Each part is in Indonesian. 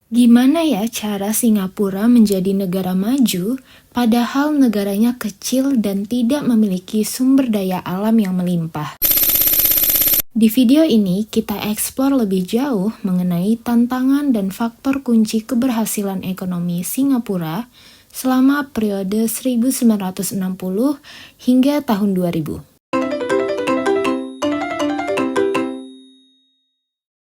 Gimana ya cara Singapura menjadi negara maju, padahal negaranya kecil dan tidak memiliki sumber daya alam yang melimpah? Di video ini, kita eksplor lebih jauh mengenai tantangan dan faktor kunci keberhasilan ekonomi Singapura selama periode 1960 hingga tahun 2000.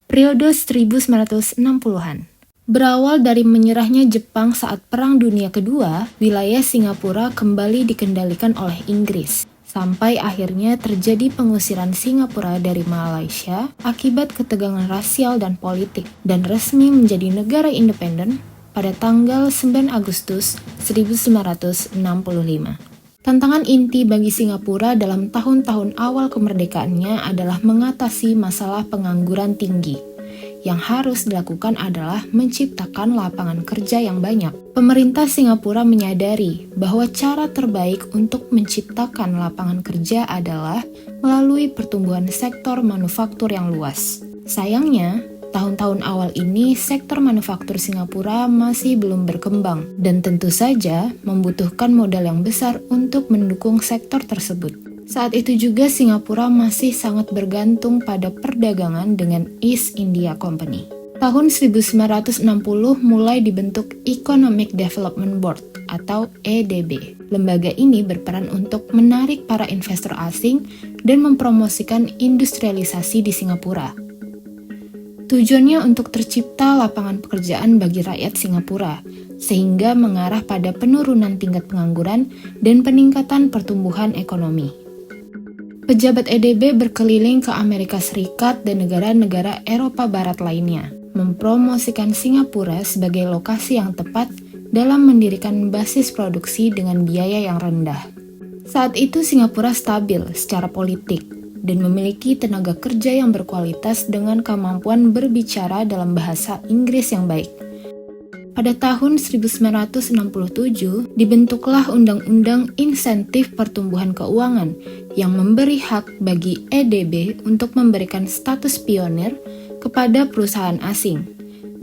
Periode 1960-an. Berawal dari menyerahnya Jepang saat Perang Dunia Kedua, wilayah Singapura kembali dikendalikan oleh Inggris. Sampai akhirnya terjadi pengusiran Singapura dari Malaysia akibat ketegangan rasial dan politik, dan resmi menjadi negara independen pada tanggal 9 Agustus 1965. Tantangan inti bagi Singapura dalam tahun-tahun awal kemerdekaannya adalah mengatasi masalah pengangguran tinggi. Yang harus dilakukan adalah menciptakan lapangan kerja yang banyak. Pemerintah Singapura menyadari bahwa cara terbaik untuk menciptakan lapangan kerja adalah melalui pertumbuhan sektor manufaktur yang luas. Sayangnya, tahun-tahun awal ini sektor manufaktur Singapura masih belum berkembang dan tentu saja membutuhkan modal yang besar untuk mendukung sektor tersebut. Saat itu juga Singapura masih sangat bergantung pada perdagangan dengan East India Company. Tahun 1960 mulai dibentuk Economic Development Board atau EDB. Lembaga ini berperan untuk menarik para investor asing dan mempromosikan industrialisasi di Singapura. Tujuannya untuk tercipta lapangan pekerjaan bagi rakyat Singapura, sehingga mengarah pada penurunan tingkat pengangguran dan peningkatan pertumbuhan ekonomi. Pejabat EDB berkeliling ke Amerika Serikat dan negara-negara Eropa Barat lainnya, mempromosikan Singapura sebagai lokasi yang tepat dalam mendirikan basis produksi dengan biaya yang rendah. Saat itu Singapura stabil secara politik dan memiliki tenaga kerja yang berkualitas dengan kemampuan berbicara dalam bahasa Inggris yang baik. Pada tahun 1967, dibentuklah Undang-Undang Insentif Pertumbuhan Keuangan yang memberi hak bagi EDB untuk memberikan status pionir kepada perusahaan asing,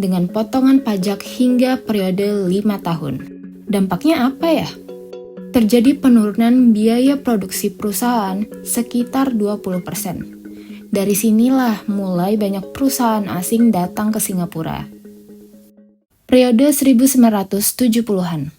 dengan potongan pajak hingga periode 5 tahun. Dampaknya apa ya? Terjadi penurunan biaya produksi perusahaan sekitar 20%. Dari sinilah mulai banyak perusahaan asing datang ke Singapura. Periode 1970-an.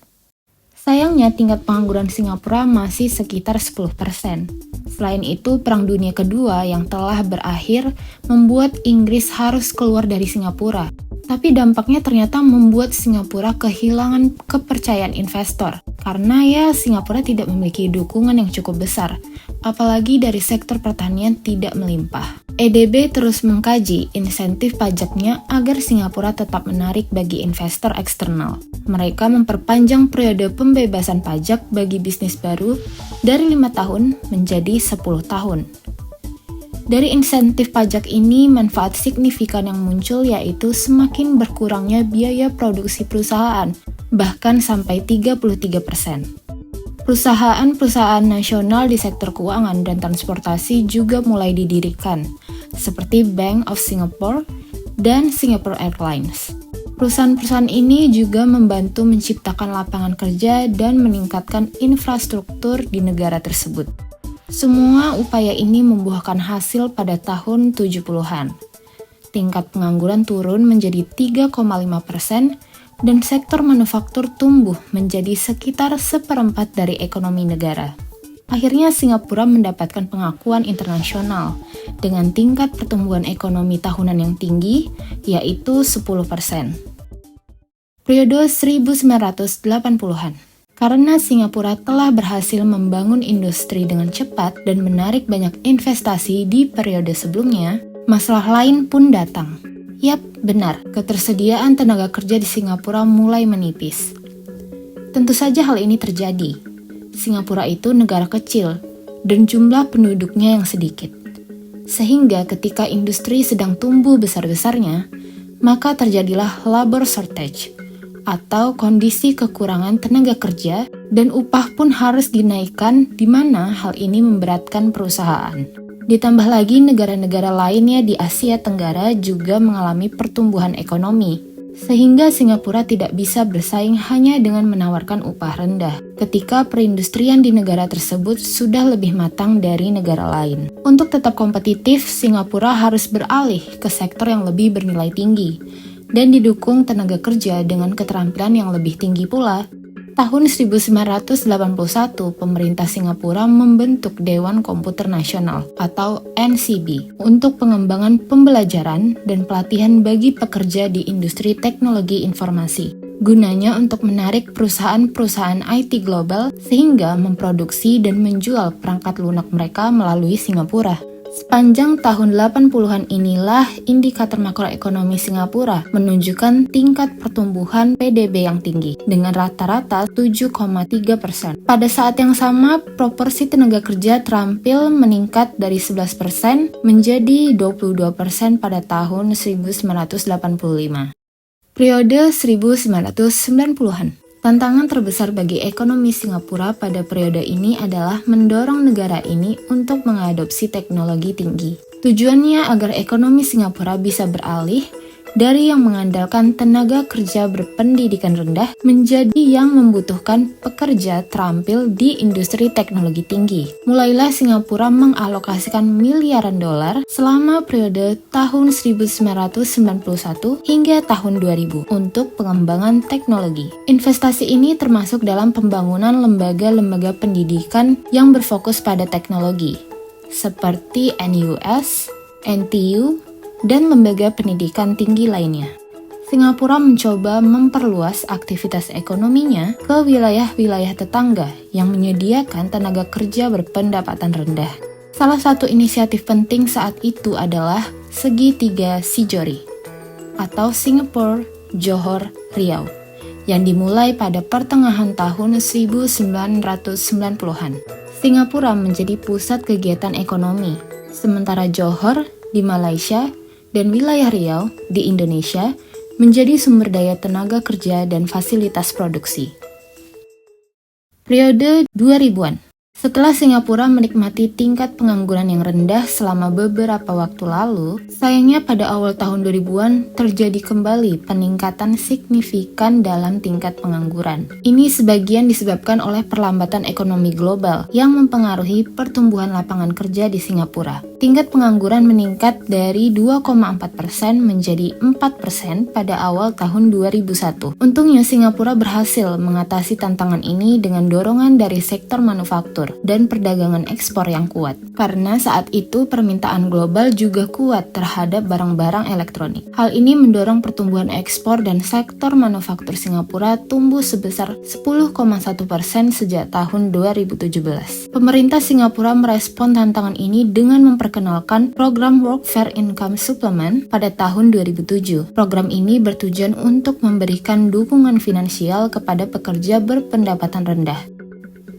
Sayangnya tingkat pengangguran Singapura masih sekitar 10%. Selain itu, Perang Dunia Kedua yang telah berakhir membuat Inggris harus keluar dari Singapura. Tapi dampaknya ternyata membuat Singapura kehilangan kepercayaan investor. Karena ya Singapura tidak memiliki dukungan yang cukup besar, apalagi dari sektor pertanian tidak melimpah. EDB terus mengkaji insentif pajaknya agar Singapura tetap menarik bagi investor eksternal. Mereka memperpanjang periode pembebasan pajak bagi bisnis baru dari 5 tahun menjadi 10 tahun. Dari insentif pajak ini, manfaat signifikan yang muncul yaitu semakin berkurangnya biaya produksi perusahaan, bahkan sampai 33%. Perusahaan-perusahaan nasional di sektor keuangan dan transportasi juga mulai didirikan, seperti Bank of Singapore dan Singapore Airlines. Perusahaan-perusahaan ini juga membantu menciptakan lapangan kerja dan meningkatkan infrastruktur di negara tersebut. Semua upaya ini membuahkan hasil pada tahun 70-an. Tingkat pengangguran turun menjadi 3,5% dan sektor manufaktur tumbuh menjadi sekitar 1/4 dari ekonomi negara. Akhirnya Singapura mendapatkan pengakuan internasional dengan tingkat pertumbuhan ekonomi tahunan yang tinggi, yaitu 10%. Periode 1980-an. Karena Singapura telah berhasil membangun industri dengan cepat dan menarik banyak investasi di periode sebelumnya, masalah lain pun datang. Yap, benar, ketersediaan tenaga kerja di Singapura mulai menipis. Tentu saja hal ini terjadi. Singapura itu negara kecil dan jumlah penduduknya yang sedikit. Sehingga ketika industri sedang tumbuh besar-besarnya, maka terjadilah labor shortage atau kondisi kekurangan tenaga kerja dan upah pun harus dinaikkan di mana hal ini memberatkan perusahaan. Ditambah lagi negara-negara lainnya di Asia Tenggara juga mengalami pertumbuhan ekonomi. sehingga Singapura tidak bisa bersaing hanya dengan menawarkan upah rendah ketika perindustrian di negara tersebut sudah lebih matang dari negara lain. Untuk tetap kompetitif, Singapura harus beralih ke sektor yang lebih bernilai tinggi dan didukung tenaga kerja dengan keterampilan yang lebih tinggi pula. Tahun 1981, pemerintah Singapura membentuk Dewan Komputer Nasional atau NCB untuk pengembangan pembelajaran dan pelatihan bagi pekerja di industri teknologi informasi. Gunanya untuk menarik perusahaan-perusahaan IT global sehingga memproduksi dan menjual perangkat lunak mereka melalui Singapura. Sepanjang tahun 80-an inilah indikator makroekonomi Singapura menunjukkan tingkat pertumbuhan PDB yang tinggi dengan rata-rata 7,3%. Pada saat yang sama, proporsi tenaga kerja terampil meningkat dari 11% menjadi 22% pada tahun 1985. Periode 1990-an. Tantangan terbesar bagi ekonomi Singapura pada periode ini adalah mendorong negara ini untuk mengadopsi teknologi tinggi. Tujuannya agar ekonomi Singapura bisa beralih dari yang mengandalkan tenaga kerja berpendidikan rendah menjadi yang membutuhkan pekerja terampil di industri teknologi tinggi. Mulailah Singapura mengalokasikan miliaran dolar selama periode tahun 1991 hingga tahun 2000 untuk pengembangan teknologi. Investasi ini termasuk dalam pembangunan lembaga-lembaga pendidikan yang berfokus pada teknologi, seperti NUS, NTU, dan lembaga pendidikan tinggi lainnya. Singapura mencoba memperluas aktivitas ekonominya ke wilayah-wilayah tetangga yang menyediakan tenaga kerja berpendapatan rendah. Salah satu inisiatif penting saat itu adalah Segitiga Sijori atau Singapore, Johor, Riau yang dimulai pada pertengahan tahun 1990-an. Singapura menjadi pusat kegiatan ekonomi, sementara Johor di Malaysia dan wilayah Riau di Indonesia menjadi sumber daya tenaga kerja dan fasilitas produksi. Periode 2000-an. Setelah Singapura menikmati tingkat pengangguran yang rendah selama beberapa waktu lalu, sayangnya pada awal tahun 2000-an terjadi kembali peningkatan signifikan dalam tingkat pengangguran. Ini sebagian disebabkan oleh perlambatan ekonomi global yang mempengaruhi pertumbuhan lapangan kerja di Singapura. Tingkat pengangguran meningkat dari 2,4% menjadi 4% pada awal tahun 2001. Untungnya Singapura berhasil mengatasi tantangan ini dengan dorongan dari sektor manufaktur dan perdagangan ekspor yang kuat. Karena saat itu permintaan global juga kuat terhadap barang-barang elektronik. Hal ini mendorong pertumbuhan ekspor dan sektor manufaktur Singapura tumbuh sebesar 10,1% sejak tahun 2017. Pemerintah Singapura merespon tantangan ini dengan memperkenalkan program Workfare Income Supplement pada tahun 2007. Program ini bertujuan untuk memberikan dukungan finansial kepada pekerja berpendapatan rendah.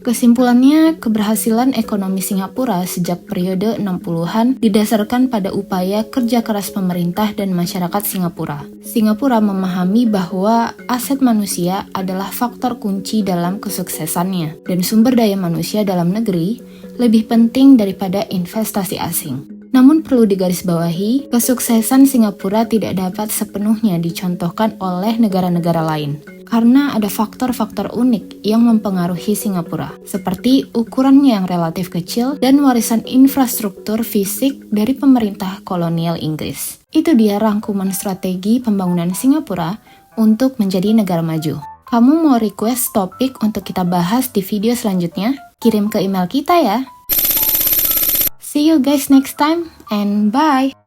Kesimpulannya, keberhasilan ekonomi Singapura sejak periode 60-an didasarkan pada upaya kerja keras pemerintah dan masyarakat Singapura. Singapura memahami bahwa aset manusia adalah faktor kunci dalam kesuksesannya, dan sumber daya manusia dalam negeri lebih penting daripada investasi asing. Namun perlu digarisbawahi, kesuksesan Singapura tidak dapat sepenuhnya dicontohkan oleh negara-negara lain. Karena ada faktor-faktor unik yang mempengaruhi Singapura, seperti ukurannya yang relatif kecil dan warisan infrastruktur fisik dari pemerintah kolonial Inggris. Itu dia rangkuman strategi pembangunan Singapura untuk menjadi negara maju. Kamu mau request topik untuk kita bahas di video selanjutnya? Kirim ke email kita ya. See you guys next time and bye!